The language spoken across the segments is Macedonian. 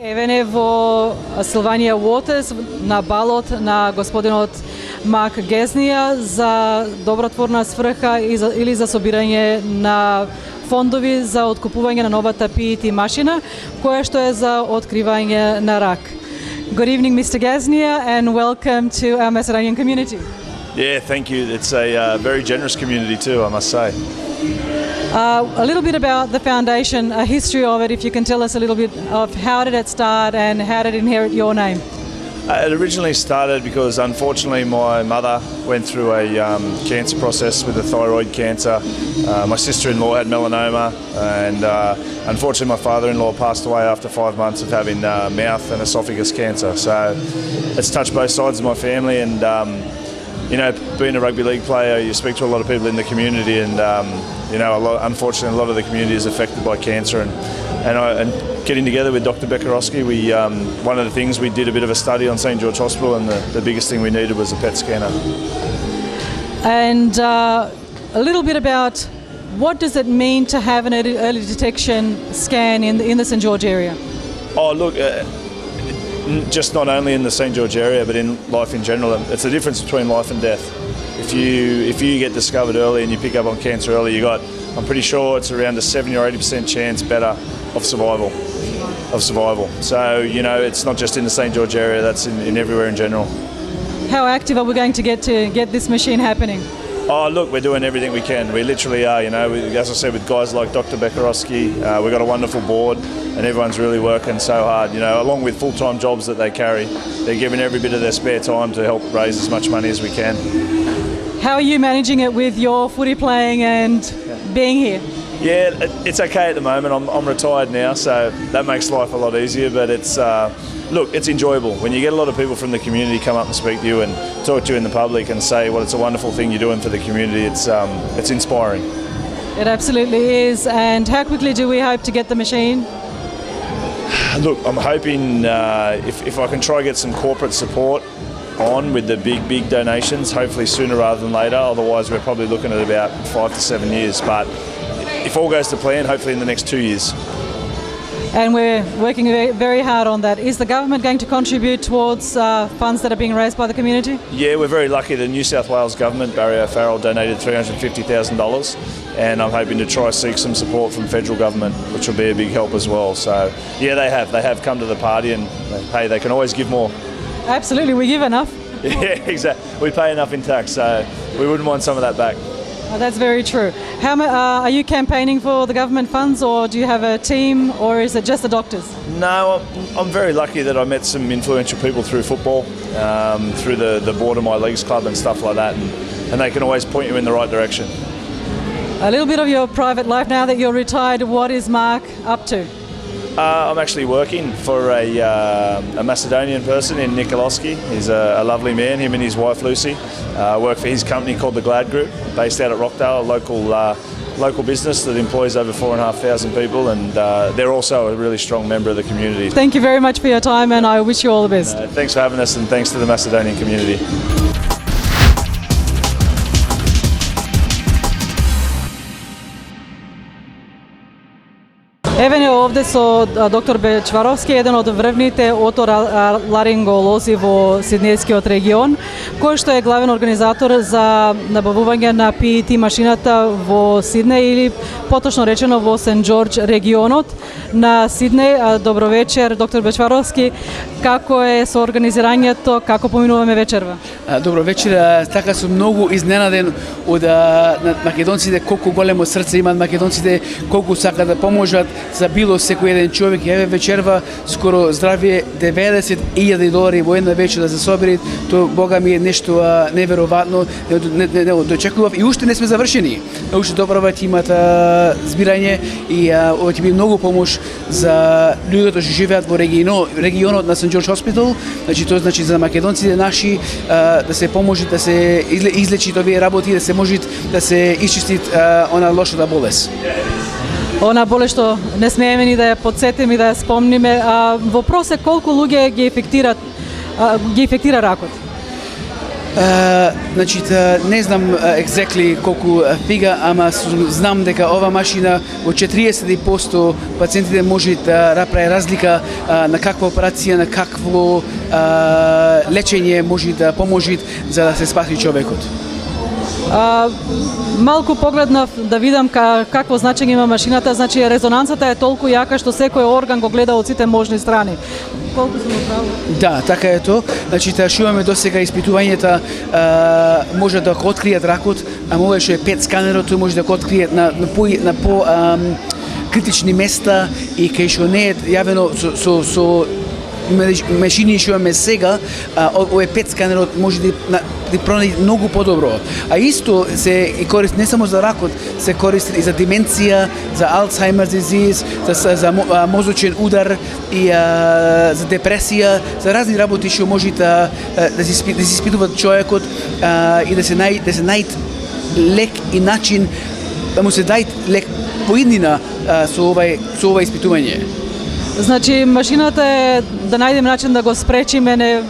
Евене во Силванија Уотерс на балот на господинот Мак Гезнија за добротворна сврха или за собирање на фондови за откупување на новата PET машина, која што е за откривање на рак. Good evening, Mr. Gaznia, and welcome to our Macedonian community. Yeah, thank you. It's a very generous community too, I must say. A little bit about the foundation, a history of it, if you can tell us a little bit of how did it start and how did it inherit your name? It originally started because unfortunately my mother went through a cancer process with a thyroid cancer. My sister-in-law had melanoma, and unfortunately my father-in-law passed away after 5 months of having mouth and esophagus cancer. So it's touched both sides of my family, and you know, being a rugby league player, you speak to a lot of people in the community, and you know, unfortunately, a lot of the community is affected by cancer. And getting together with Dr. Bekarowski, one of the things we did a bit of a study on St George Hospital, and the biggest thing we needed was a PET scanner. And a little bit about what does it mean to have an early detection scan in the St George area? Oh, look. Just not only in the St George area, but in life in general. It's the difference between life and death. If you get discovered early and you pick up on cancer early, I'm pretty sure it's around a 70 or 80% chance better of survival. So, you know, it's not just in the St George area, that's in everywhere in general. How active are we going to get this machine happening? Oh, look, we're doing everything we can. We literally are, you know, as I said, with guys like Dr. Bekarowski, we've got a wonderful board, and everyone's really working so hard, you know, along with full-time jobs that they carry. They're giving every bit of their spare time to help raise as much money as we can. How are you managing it with your footy playing and being here? Yeah, it's okay at the moment. I'm retired now, so that makes life a lot easier, but it's look, it's enjoyable. When you get a lot of people from the community come up and speak to you and talk to you in the public and say, well, it's a wonderful thing you're doing for the community, it's inspiring. It absolutely is. And how quickly do we hope to get the machine? Look, I'm hoping if I can try to get some corporate support on with the big donations, hopefully sooner rather than later. Otherwise, we're probably looking at about 5 to 7 years. But if all goes to plan, hopefully in the next 2 years. And we're working very hard on that. Is the government going to contribute towards funds that are being raised by the community? Yeah, we're very lucky. The New South Wales government, Barry O'Farrell, donated $350,000, and I'm hoping to try seek some support from federal government, which will be a big help as well. So, yeah, they have come to the party, and hey, they can always give more. Absolutely, we give enough. Yeah, exactly. We pay enough in tax, so we wouldn't want some of that back. Oh, that's very true. Are you campaigning for the government funds, or do you have a team, or is it just the doctors? No, I'm very lucky that I met some influential people through football, through the board of my leagues club and stuff like that, and they can always point you in the right direction. A little bit of your private life now that you're retired. What is Mark up to? I'm actually working for a Macedonian person in Nikoloski. He's a lovely man, him and his wife Lucy. I work for his company called the Glad Group, based out at Rockdale, a local business that employs over 4,500 people, and they're also a really strong member of the community. Thank you very much for your time, and I wish you all the best. Thanks for having us, and thanks to the Macedonian community. Евене овде со доктор Бечваровски, еден од врвните отораларинголози во Сиднејскиот регион, кој што е главен организатор за набавување на PET машината во Сиднеј, или поточно речено во Сент Джордж регионот на Сиднеј. Добро вечер, доктор Бечваровски. Како е со организирањето, како поминуваме вечерва? Добро вечер. Така сум многу изненаден од македонците, колку големо срце имаат македонците, колку сакаат да поможат за било секој еден човек. Еве вечерва скоро здравје $90,000 во една вечер да се собери. Тоа бога ми е нешто неверојатно. Не очекував и уште не сме завршени. Уште добро имат збирање и ова ќе биде многу помош за луѓето што живеат во регионот на St George Hospital. Значи тоа значи за македонците наши да се поможи да се излечи овие работи, да се може да се исчисти она лошата болест. Она болест што не смееме ни да ја подсетиме и да ја спомниме. Вопрос е колку луѓе ги инфектира ракот? Значи, не знам exactly колку фига, ама знам дека ова машина во 40% пациентите може да направи разлика на каква операција, на какво лечење може да поможи за да се спаси човекот. Малку погледнав да видам какво значење има машината, значи резонансата е толку јака што секој орган го гледа од сите можни страни. Колку сум право? Да, така е тоа. Значи, што имаме досега испитувањата може да го откријат ракот, а може 5 сканерот тој може да го откријат на по критични места и кај што не е јавено со машини што имаме сега, овој 5 сканерот може да пронајде многу подобро. А исто се користи не само за ракот, се користи и за деменција, за Alzheimer's disease, за мозочен удар и за депресија, за разни работи што може да се испитуваат човекот и да се најд лек и начин да му се дај лек поиднина со ова испитување. Значи, машината е да најдеме начин да го спречиме,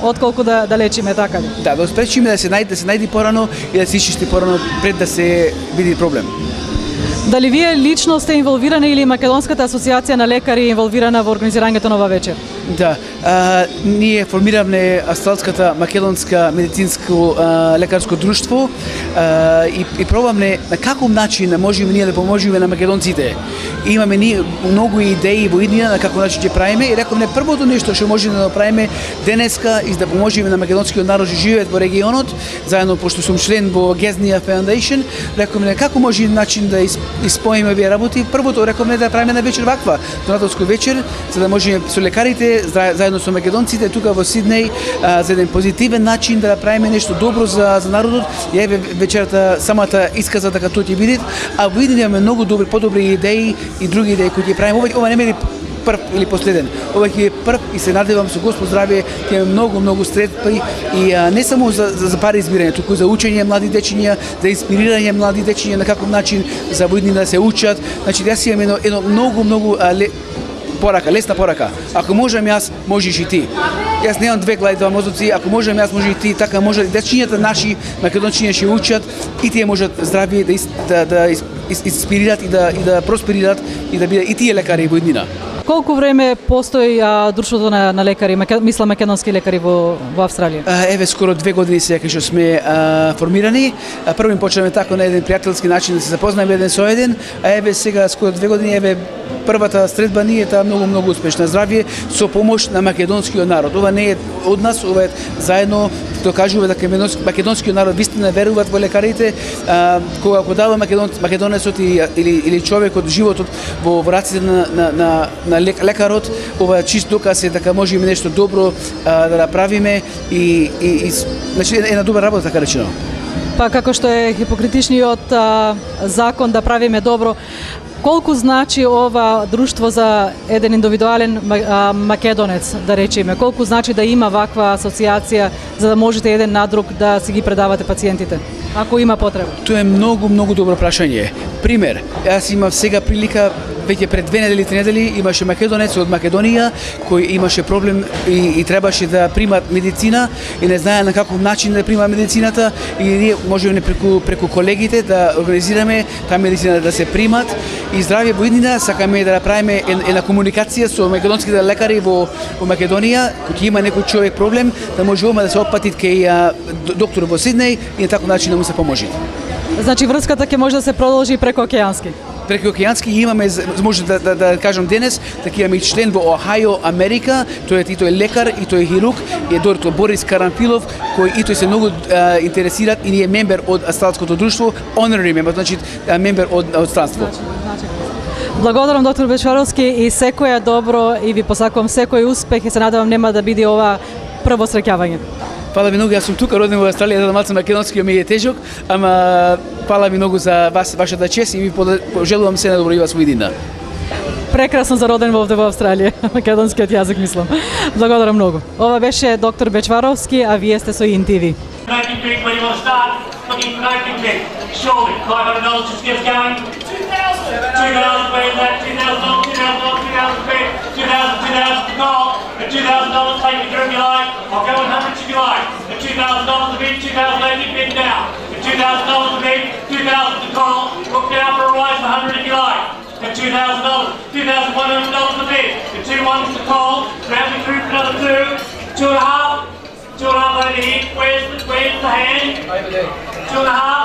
отколку да лечиме, така ли? Да го спречиме, да се најди порано и да се исчисти порано пред да се види проблем. Дали вие лично сте инволвирани или Македонската асоциација на лекари е инволвирана во организирањето на ова вечер? Да, ние формиравме Австралската македонска медицинско лекарско друштво и пробаме на каков начин можеме ние да поможиме на македонците. Имаме ние многу идеи во иднина на каков начин ќе правиме и рековме првото нешто што можеме да направиме денеска и да поможиме на македонскиот народ што живеат во регионот, заедно пошто сум член во Geznia Foundation, рековме како може начин да исполниме овие работи. Првото рековме да правиме на вечер ваква, донателска вечер, за да можеме со лекарите заедно со македонците тука во Сиднеј за еден позитивен начин да направиме нешто добро за народот. И еве вечерта самата исказа дека тоа ќе биде, а во иднина имаме многу добри, подобри идеи и други идеи кои ќе правиме. Ова не е прв или последен. Ова ќе е прв и се надевам со Господ здравје ќе имаме многу средства и не само за пари избирање, туку за учење млади дечиња, за инспирирање млади дечиња на каков начин за во иднина да се учат. Значи јас имам едно многу лесна порака. Ако можам јас, можеш и ти. Јас немам две глави, два мозоци, ако можам јас, може и ти, така може и дечињата наши македончиња ќе учат и тие можат здрави да инспирират и да просперират и да бидат и тие лекари во иднина. Колку време постои друштвото на лекари, мисла македонски лекари во Австралија? Еве скоро 2 години сега што сме формирани. Прво почнеме така на еден пријателски начин да се запознаеме еден со еден, а еве сега скоро 2 години еве првата средба ни е таа многу успешна. Здравје со помош на македонскиот народ. Ова не е од нас, ова е заедно докажува дека македонскиот народ вистина веруваат во лекарите. Кога го дава македонецот или човекот животот во раците на лекарот, ова чист доказ е дека можеме нешто добро да направиме и значи една добра работа, така речено. Па како што е хипокритичниот закон да правиме добро, колку значи ова друштво за еден индивидуален македонец, да речеме? Колку значи да има ваква асоциација за да можете еден на друг да си ги предавате пациентите, ако има потреба? Тоа е многу добро прашање. Пример, јас имав сега прилика веќе пред 2 недели, 3 недели имаше македонец од Македонија кој имаше проблем и требаше да примат медицина и не знае на каков начин да прима медицината и ние можеме преку колегите да организираме таа медицина да се примат и здравје во иднина сакаме да направиме една комуникација со македонските лекари во Македонија, кога има некој човек проблем да може ома да се опати кај доктор во Сиднеј и на таков начин да му се поможи. Значи врската ќе може да се продолжи преку океански. Преку океански имаме, може да кажам денес, дека имаме член во Охајо, Америка, тој е лекар и тој е хирург, и е доктор Борис Карамфилов, кој и тој се многу интересират и ние мембер од Австралското друштво, honorary member, значи мембер од странство. Благодарам доктор Бечваровски и секое добро и ви посакувам секој успех и се надевам нема да биде ова прво среќавање. Фала ви многу, јас сум тука роден во Австралија, за малку македонски ми е тежок, ама фала ви многу за вашата чест и ви пожелувам се најдобро и вас во иднина. Прекрасно за роден овде во Австралија, македонскиот јазик мислам. Благодарам многу. Ова беше доктор Бечваровски, а вие сте со InTV. $2,000, At $2,000, take it if you like. I'll go in hundreds if you like. At $2,000 a bid, $2,080 bid now. At $2,000 a bid, $2,000 to call. Look down for a rise of 100 if you like. At $2,000, $2,100 a bid. At 2 ones to call. Round me through for another 2. 2.5. 2.5 over here. Where's the hand? 2.5.